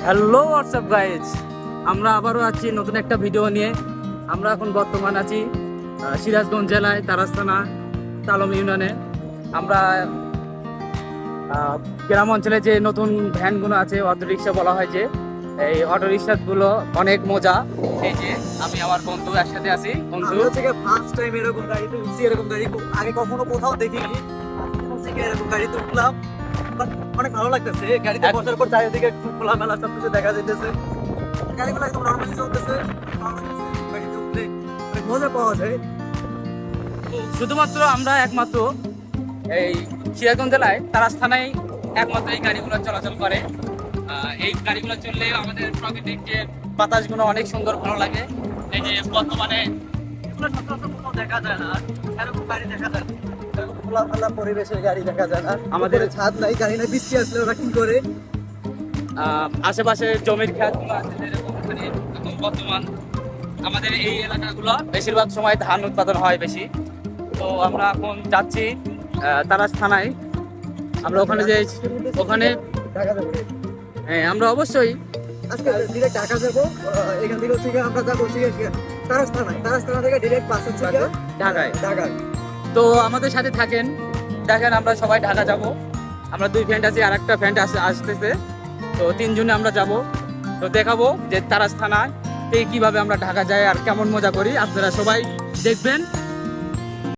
Hello WhatsApp guys, আমরা আবারও আছি নতুন একটা ভিডিও নিয়ে। আমরা এখন বর্তমান আছি সিরাজগঞ্জ জেলায় তারাস থানা তালম ইউনিয়নে। আমরা গ্রাম অঞ্চলে যে নতুন ভ্যানগুলো আছে, অটো রিক্সা বলা হয়, যে এই অটো রিক্সাগুলো অনেক মজা। এই যে আমি আমার বন্ধু একসাথে আছি। বন্ধু থেকে ফার্স্ট টাইম এরকম গাড়িতে উঠছি। এরকম গাড়ি আগে কখনো কোথাও দেখিনি। এরকম গাড়িতে উঠলাম, অনেক ভালো লাগতেছে। গাড়িতে বসার পর চারিদিকে একটু খোলামেলা সবকিছু দেখা যাইতেছে। গাড়িগুলো একদম নর্মালি চলতেছে, ভালো লাগতেছে। গাড়িতে উঠলে অনেক মজা পাওয়া যায়। শুধুমাত্র আমরা একমাত্র এই সিরাজগঞ্জ জেলায় তারাস থানায় একমাত্র এই গাড়িগুলো চলাচল করে। এই গাড়িগুলো চললে আমাদের প্রাকৃতিক যে বাতাসগুলো অনেক সুন্দর, ভালো লাগে। এই যে বর্তমানে এগুলো সচরাচর কোথাও দেখা যায় না, এরকম গাড়ি দেখা যায় না। এরকম খোলামেলা পরিবেশের গাড়ি দেখা যায় না। আমাদের ছাদ নাই, গাড়ি নাই, বৃষ্টি আসলে ওরা কি করে? আশেপাশে জমির খেতগুলো আছে, যেরকম এখানে এখন বর্তমান আমাদের এই এলাকাগুলো বেশিরভাগ সময় ধান উৎপাদন হয় বেশি। তো আমরা এখন যাচ্ছি তারাস থানায়। আমরা ওখানে যে ওখানে ঢাকা যাবো। হ্যাঁ, আমরা অবশ্যই আজকে ডিরেক্ট ঢাকা যাবো। এখান থেকে হচ্ছে গিয়ে আমরা যাবো হচ্ছে গিয়ে তারাস থানায়। তারাস থানা থেকে ডিরেক্ট বাস হচ্ছে গিয়ে ঢাকায়। ঢাকায়। তো আমাদের সাথে থাকেন, দেখেন আমরা সবাই ঢাকা যাব। আমরা 2 ফ্রেন্ড আছি, আর একটা ফ্রেন্ড আসতেছে। তো 3 জনে আমরা যাব। তো দেখাবো যে তারাস থানায় কিভাবে আমরা ঢাকা যাই আর কেমন মজা করি, আপনারা সবাই দেখবেন।